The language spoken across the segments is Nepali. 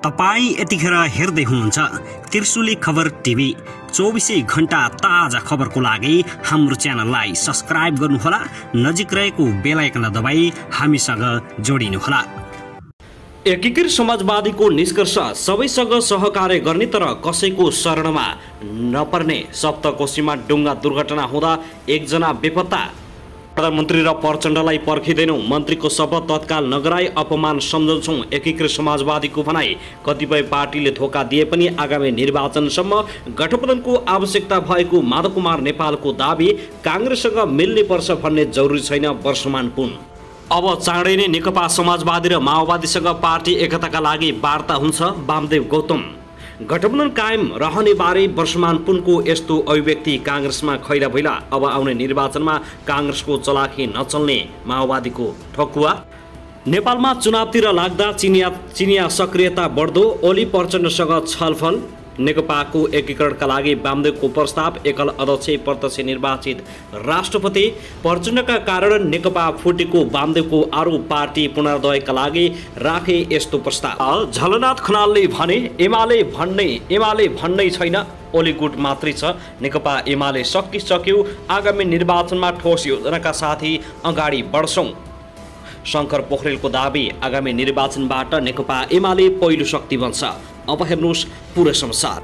तपाई यतिखेर हेर्दै हुनुहुन्छ त्रिशुली खबर टिभी। 24 घण्टा ताजा खबरको लागि हाम्रो च्यानललाई सब्स्क्राइब गर्नुहोला, नजिक रहेको बेल आइकन दबाई हामीसँग जोडिनुहोला। एकीकृत समाजवादीको निष्कर्ष सबैसँग सहकार्य गर्ने तर कसैको शरणमा नपर्ने। सप्तकोशीमा डुङ्गा दुर्घटना हुँदा एकजना बेपत्ता। प्रधानमन्त्री र प्रचण्डलाई पर्खिँदैनौं, मन्त्रीको शपथ तत्काल नगराई अपमान सम्झन्छौं। एकीकृत समाजवादीको भनाई। कतिपय पार्टीले धोका दिए पनि आगामी निर्वाचनसम्म गठबन्धनको आवश्यकता भएको माधव कुमार नेपालको दाबी। कांग्रेससँग मिल्ने पर्छ भन्ने जरुरी छैन वर्षमान पुन। अब चाँडै नै नेकपा समाजवादी र माओवादीसँग पार्टी एकताका लागि वार्ता हुन्छ। वामदेव गौतम। गठबन्धन कायम रहने बारे वर्षमान पुनको यस्तो अभिव्यक्ति कांग्रेसमा खैला भैला। अब आउने निर्वाचनमा कांग्रेसको चलाखी नचल्ने माओवादीको ठकुवा। नेपालमा चुनावतिर लाग्दा चिनिया सक्रियता बढ्दो। ओली प्रचण्डसँग छलफल। नेकपाको एकीकरणका लागि वामदेवको प्रस्ताव। एकल अध्यक्ष प्रत्यक्ष निर्वाचित राष्ट्रपति। प्रचण्डका कारण नेकपा फुटेको वामदेवको आरोप। पार्टी पुनर्दयका लागि राखे यस्तो प्रस्ताव। झलनाथ खनालले भने एमाले भन्नै छैन, ओली गुट मात्रै छ। नेकपा एमाले सकिसक्यो। आगामी निर्वाचनमा ठोस योजनाका साथै अगाडि बढ्छौं। शङ्कर पोखरेलको दाबी। आगामी निर्वाचनबाट नेकपा एमाले पहिलो शक्ति बन्छ। अब हेर्नुहोस् पुरै समाचार।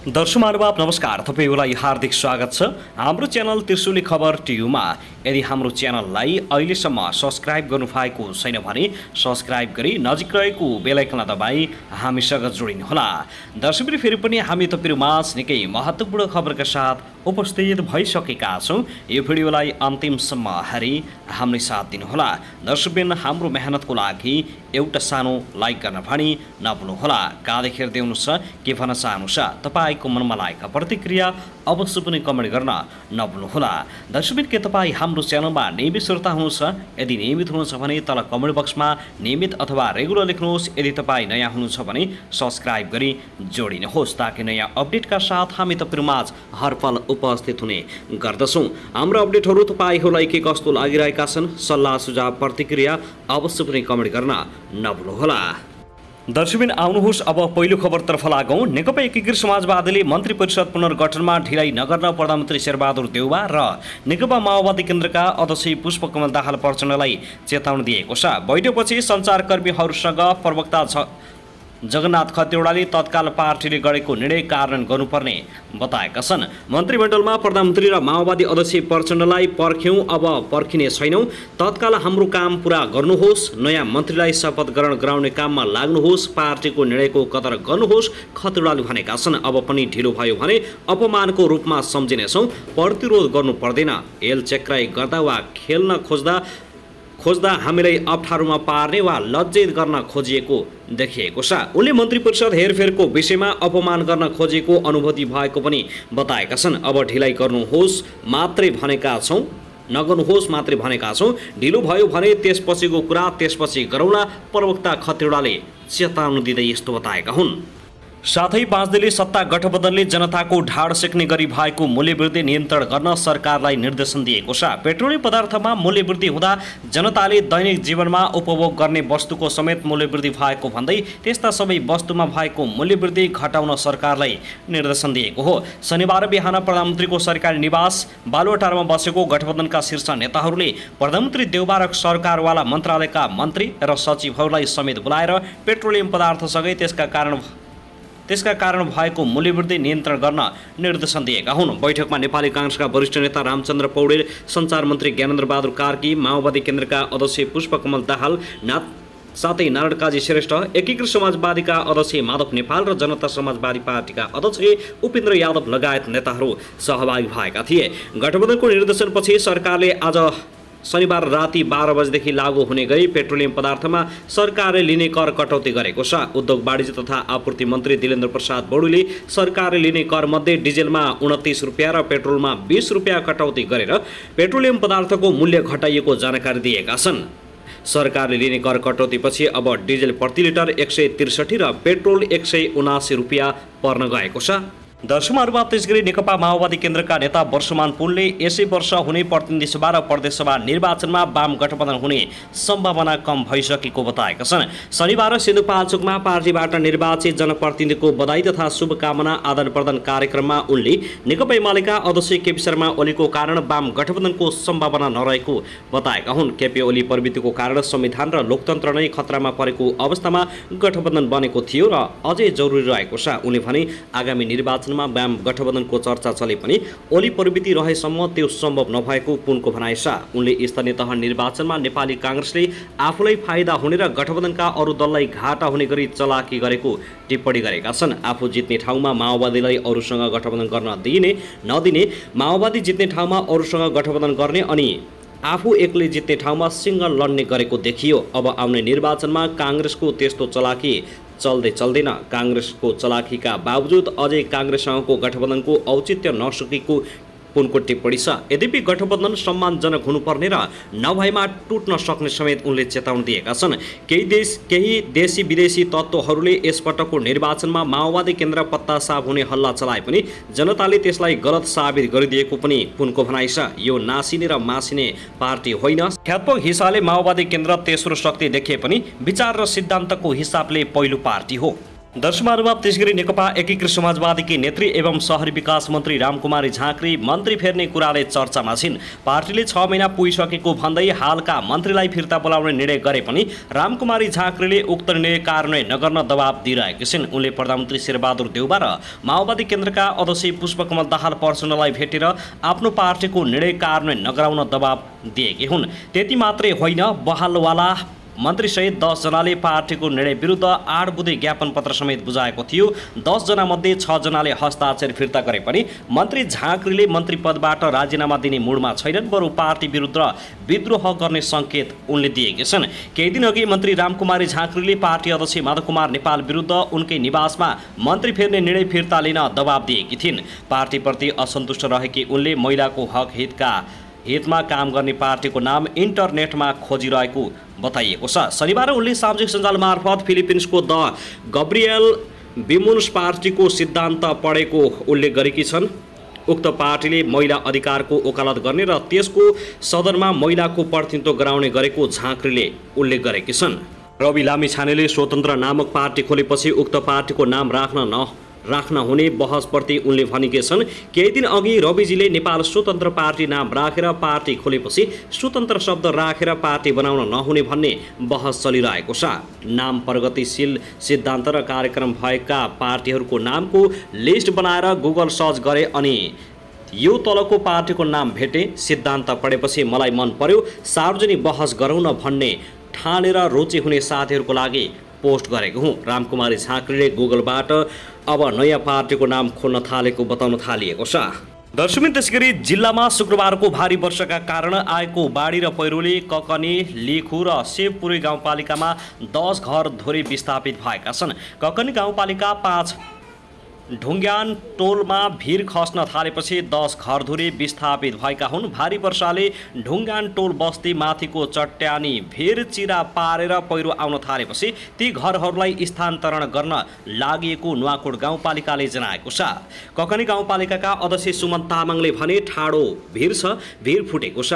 दर्शक महानुभाव नमस्कार, तपाईलाई हार्दिक स्वागत छ हाम्रो च्यानल त्रिशुली खबर टिभीमा। यदि हाम्रो च्यानललाई अहिलेसम्म सब्स्क्राइब गर्नुभएको छैन भने सब्स्क्राइब गरी नजिक रहेको बेल आइकन दबाई हामीसँग जोडिनुहोला। दर्शक फेरि पनि हामी तपाईहरुमाझ निकै महत्त्वपूर्ण खबरका साथ उपस्थित भइसकेका छौं। यो भिडियोलाई अन्तिमसम्म हेरी हाम्रो साथ दिनुहोला। दर्शकबिन हाम्रो मेहनतको लागि एउटा सानो लाइक गर्न भनी नभुल्नुहोला। कहाँदेखि हेर्दै हुनुहुन्छ, के भन्न चाहनुहुन्छ, तपाईको मनमा लागेका प्रतिक्रिया अवश्य पनि कमेन्ट गर्न नभुल्नुहोला। दर्शकबिन के तपाईँ हाम्रो च्यानलमा नियमित श्रोता हुनुहुन्छ? यदि नियमित हुनुहुन्छ भने तल कमेन्ट बक्समा नियमित अथवा रेगुलर लेख्नुहोस्। यदि तपाईँ नयाँ हुनुहुन्छ भने सब्स्क्राइब गरी जोडिनुहोस्, ताकि नयाँ अपडेटका साथ हामी तपाईहरुमाझ हरपल उपस्थित हुने गर्दछौं। हाम्रो अपडेटहरू तपाईहरूलाई के कस्तो लागिरहेका छन्, सल्लाह सुझाव प्रतिक्रिया अवश्य पनि कमेन्ट गर्न नभुल्नुहोला। दर्शकबिन आउनुहोस् अब पहिलो खबरतर्फ लागौं। नेकपा एकीकृत समाजवादीले मन्त्री परिषद पुनर्गठनमा ढिलाइ नगर्न प्रधानमन्त्री शेरबहादुर देउवा र नेकपा माओवादी केन्द्रका अध्यक्ष पुष्पकमल दाहाल प्रचण्डलाई चेतावनी दिएको छ। बैठकपछि सञ्चारकर्मीहरूसँग प्रवक्ता जगन्नाथ खतिवड़ाले तत्काल पार्टीले गरेको निर्णय कार्यान्वयन गर्नुपर्ने बताएका छन्। मन्त्रीमण्डलमा प्रधानमन्त्री र माओवादी अध्यक्ष प्रचण्डलाई पर्ख्यौं, अब पर्खिने छैनौं। तत्काल हाम्रो काम पूरा गर्नुहोस्। नयाँ मन्त्रीलाई शपथ ग्रहण गराउने काममा लाग्नुहोस्। पार्टीको निर्णयको कदर गर्नुहोस्, खतिवड़ाले भनेका छन्। अब पनि ढिलो भयो भने अपमानको रूपमा सम्झिनेछौं। प्रतिरोध गर्नु पर्दैन। हेलचेक्राइ गर्दा वा खेल्न खोज्दा हामीलाई अप्ठ्यारोमा पार्ने वा लज्जित गर्न खोजिएको देखिएको छ। उनले मन्त्री परिषद हेरफेरको विषयमा अपमान गर्न खोजेको अनुभूति भएको पनि बताएका छन्। अब ढिलाइ गर्नुहोस् मात्रै भनेका छौं, नगर्नुहोस् मात्रै भनेका छौं। ढिलो भयो भने त्यसपछिको कुरा त्यसपछि गरौँला, प्रवक्ता खतिवड़ाले चेतावनी दिँदै यस्तो बताएका हुन्। साथै 5 दलीय सत्ता गठबन्धनले जनताको ढाड सेक्ने गरी भएको मूल्यवृद्धि नियन्त्रण गर्न सरकारलाई निर्देशन दिएको छ। पेट्रोलियम पदार्थमा मूल्यवृद्धि हुँदा जनताले दैनिक जीवनमा उपभोग गर्ने वस्तुको समेत मूल्यवृद्धि भएको भन्दै त्यस्ता सबै वस्तुमा भएको मूल्यवृद्धि घटाउन सरकारलाई निर्देशन दिएको हो। शनिबार बिहान प्रधानमन्त्रीको सरकारी निवास बालुवाटारमा बसेको गठबन्धनका शीर्ष नेताहरूले प्रधानमन्त्री देउवा र सरकारवाला मन्त्रालयका मन्त्री र सचिवहरूलाई समेत बोलाएर पेट्रोलियम पदार्थसँगै त्यसका कारण भएको मूल्यवृद्धि नियन्त्रण गर्न निर्देशन दिएका हुन्। बैठकमा नेपाली कांग्रेसका वरिष्ठ नेता रामचन्द्र पौडेल, सञ्चार मन्त्री ज्ञानेन्द्र बहादुर कार्की, माओवादी केन्द्रका अध्यक्ष पुष्पकमल दाहाल साथै नारायण काजी श्रेष्ठ, एकीकृत समाजवादीका अध्यक्ष माधव नेपाल र जनता समाजवादी पार्टीका अध्यक्ष उपेन्द्र यादव लगायत नेताहरू सहभागी भएका थिए। गठबन्धनको निर्देशनपछि सरकारले आज शनिबार राति 12 बजेदेखि लागू हुने गरी पेट्रोलियम पदार्थमा सरकारले लिने कर कटौती गरेको छ। उद्योग वाणिज्य तथा आपूर्ति मन्त्री दिलेन्द्र प्रसाद बडुले सरकारले लिने कर मध्ये डिजेलमा 29 रुपियाँ र पेट्रोलमा 20 रुपियाँ कटौती गरेर पेट्रोलियम पदार्थको मूल्य घटाइएको जानकारी दिएका छन्। सरकारले लिने कर कटौतीपछि अब डिजेल प्रति लिटर 163 र पेट्रोल 179 रुपियाँ पर्न गएको छ। दर्शकहरूमा त्यसगरी नेकपा माओवादी केन्द्रका नेता वर्षमान पुनले यसै वर्ष हुने प्रतिनिधि सभा र प्रदेशसभा निर्वाचनमा वाम गठबन्धन हुने सम्भावना कम भइसकेको बताएका छन्। शनिबार सिन्धुपाल्चोकमा पार्टीबाट निर्वाचित जनप्रतिनिधिको बधाई तथा शुभकामना आदान प्रदान कार्यक्रममा उनले नेकपा एमालेका अध्यक्ष केपी शर्मा ओलीको कारण वाम गठबन्धनको सम्भावना नरहेको बताएका हुन्। केपी ओली प्रवृत्तिको कारण संविधान र लोकतन्त्र नै खतरामा परेको अवस्थामा गठबन्धन बनेको थियो र अझै जरुरी रहेको छ। उनले भने आगामी निर्वाचनमा वाम गठबन्धनको चर्चा चले पनि ओली प्रवृत्ति रहेसम्म त्यो सम्भव नभएको पुनको भनाइ छ। उनले स्थानीय तह निर्वाचनमा नेपाली कांग्रेसले आफूलाई फाइदा हुने र गठबन्धनका अरू दललाई घाटा हुने गरी चलाकी गरेको टिप्पणी गरेका छन्। आफू जित्ने ठाउँमा माओवादीलाई अरूसँग गठबन्धन गर्न नदिने, माओवादी जित्ने ठाउँमा अरूसँग गठबन्धन गर्ने अनि आफू एक्लै जित्ने ठाउँमा सिंगल लड्ने गरेको देखियो। अब आउने निर्वाचनमा कांग्रेसको त्यस्तो चलाकी चल्दैन। कांग्रेसको चलाखीका बावजुद अझै कांग्रेससँगको गठबन्धनको औचित्य नसकेको उनको टिप्पणी छ। यद्यपि गठबन्धन सम्मानजनक हुनुपर्ने र नभएमा टुट्न सक्ने समेत उनले चेतावनी दिएका छन्। केही देशी विदेशी तत्त्वहरूले यसपटकको निर्वाचनमा माओवादी केन्द्र पत्ता साफ हुने हल्ला चलाए पनि जनताले त्यसलाई गलत साबित गरिदिएको पनि उनको भनाइ छ। यो नासिने र मासिने पार्टी होइन। ख्यातपक हिसाबले माओवादी केन्द्र तेस्रो शक्ति देखिए पनि विचार र सिद्धान्तको हिसाबले पहिलो पार्टी हो। दर्शकहरूमा त्यसगरी नेकपा एकीकृत समाजवादीकी नेत्री एवं शहरी विकास मन्त्री रामकुमारी झाँक्री मन्त्री फेर्ने कुराले चर्चामा छिन्। पार्टीले 6 महिना पुगिसकेको भन्दै हालका मन्त्रीलाई फिर्ता बोलाउने निर्णय गरे पनि रामकुमारी झाँक्रीले उक्त निर्णय कार्यान्वयन नगर्न दबाब दिइरहेकी छिन्। उनले प्रधानमन्त्री शेरबहादुर देउवा र माओवादी केन्द्रका अध्यक्ष पुष्पकमल दाहाल प्रचण्डलाई भेटेर आफ्नो पार्टीको निर्णय कार्यान्वयन नगराउन दबाब दिएकी हुन्। त्यति मात्रै होइन, बहालवाला मन्त्रीसहित 10 जनाले पार्टीको निर्णय विरुद्ध 8 बुँदे ज्ञापन पत्र समेत बुझाएको थियो। 10 जनामध्ये 6 जनाले हस्ताक्षर फिर्ता गरे पनि मन्त्री झाँक्रीले मन्त्री पदबाट राजीनामा दिने मुडमा छैनन्, बरु पार्टी विरुद्ध विद्रोह गर्ने सङ्केत उनले दिएका छन्। केही दिन अघि मन्त्री रामकुमारी झाँक्रीले पार्टी अध्यक्ष माधव कुमार नेपाल विरुद्ध उनकै निवासमा मन्त्री फेर्ने निर्णय फिर्ता लिन दबाब दिएकी थिइन्। पार्टीप्रति असन्तुष्ट रहेकी उनले महिलाको हक हितमा काम गर्ने पार्टीको नाम इन्टरनेटमा खोजिरहेको बताइएको छ। शनिबार उनले सामाजिक सञ्जाल मार्फत फिलिपिन्सको द गब्रिएल बिमुन्स पार्टीको सिद्धान्त पढेको उल्लेख गरेकी छन्। उक्त पार्टीले महिला अधिकारको वकालत गर्ने र त्यसको सदनमा महिलाको प्रतिनिधित्व गराउने गरेको झाँक्रीले उल्लेख गरेकी छन्। रवि लामिछानेले स्वतन्त्र नामक पार्टी खोलेपछि उक्त पार्टीको नाम राख्न हुने बहसप्रति उनले भनेका छन्। केही दिन अघि रविजीले नेपाल स्वतन्त्र पार्टी नाम राखेर पार्टी खोलेपछि स्वतन्त्र शब्द राखेर पार्टी बनाउन नहुने भन्ने बहस चलिरहेको छ। नाम प्रगतिशील सिद्धान्त र कार्यक्रम भएका पार्टीहरूको नामको लिस्ट बनाएर गुगल सर्च गरे अनि यो तलको पार्टीको नाम भेटे। सिद्धान्त पढेपछि मलाई मन पर्यो, सार्वजनिक बहस गरौँ न भन्ने ठानेर रुचि हुने साथीहरूको लागि पोस्ट गरेको हुँ। रामकुमारी झाँक्रीले गुगलबाट अब नयाँ पार्टीको नाम खोल्न थालेको बताउन थालिएको छ। दर्शकबिन त्यसगरी जिल्लामा शुक्रबारको भारी वर्षाका कारण आएको बाढी र पहिरोले ककनी, लिखु र शिवपुरी गाउँपालिकामा 10 घर धोरी विस्थापित भएका छन्। ककनी गाउँपालिका 5 ढुङ्ग्यान टोलमा भिर खस्न थालेपछि 10 घरधुरी विस्थापित भएका हुन्। भारी वर्षाले ढुङ्ग्यान टोल बस्ती माथिको चट्यानी भिर चिरा पारेर पहिरो आउन थालेपछि ती घरहरूलाई स्थानान्तरण गर्न लागेको नुवाकोट गाउँपालिकाले जनाएको छ। ककनी गाउँपालिकाका अध्यक्ष सुमन तामाङले भने ठाडो भिर छ, भिर फुटेको छ,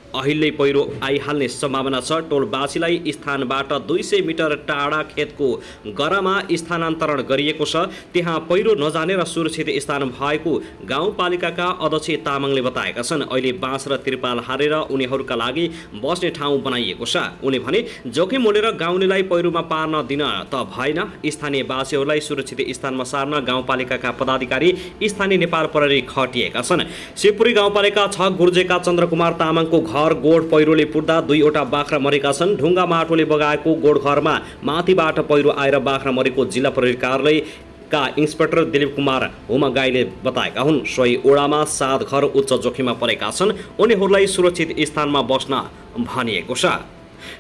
अहिले पहिरो आइहाल्ने सम्भावना छ। टोलवासीलाई स्थानबाट 200 मिटर टाढा खेतको गरामा स्थानान्तरण गरिएको छ। त्यहाँ पहिरो नजाने र सुरक्षित स्थान भएको गाउँपालिकाका अध्यक्ष तामाङले बताएका छन्। अहिले बाँस र तिरपाल हालेर उनीहरूका लागि बस्ने ठाउँ बनाइएको छ। उनी भने जोखिम मोलेर गाउँलेलाई पहिरोमा पार्न दिन त भएन, स्थानीयवासीहरूलाई सुरक्षित स्थानमा सार्न गाउँपालिकाका पदाधिकारी स्थानीय नेपाल प्रहरी खटिएका छन्। शिवपुरी गाउँपालिका 6 गुर्जेका चन्द्रकुमार तामाङको घर गोड पहिरोले पुर्दा 2वटा बाख्रा मरेका छन्। ढुङ्गा माटोले बगाएको गोडघरमा माथिबाट पहिरो आएर बाख्रा मरेको जिल्ला प्रहरी कार्यालयका इन्सपेक्टर दिलीप कुमार हुमगाईले बताएका हुन्। सोही ओडामा 7 घर उच्च जोखिममा परेका छन्, उनीहरूलाई सुरक्षित स्थानमा बस्न भनिएको छ।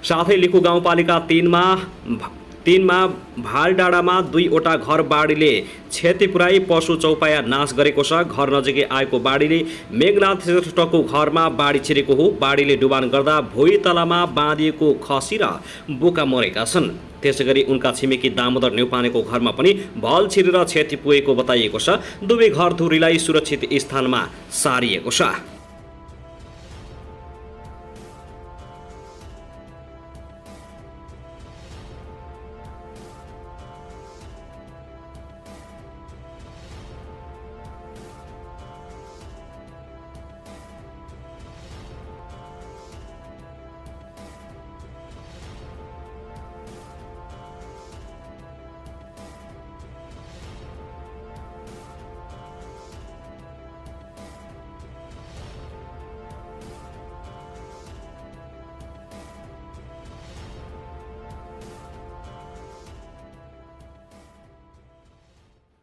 साथै लिखु गाउँपालिका 3 मा भालडाँडामा 2वटा घर बाढीले क्षति पुर्याई पशु चौपाया नाश गरेको छ। घर नजिकै आएको बाढीले मेघनाथ श्रेष्ठको घरमा बाढी छिरेको हो। बाढीले डुबान गर्दा भुइँ तलामा बाँधिएको खसी र बोका मरेका छन्। त्यसैगरी उनका छिमेकी दामोदर न्यौपानेको घरमा पनि भल छिरेर क्षति पुगेको बताइएको छ। दुवै घरधुरीलाई सुरक्षित स्थानमा सारिएको छ।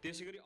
त्यसैगरी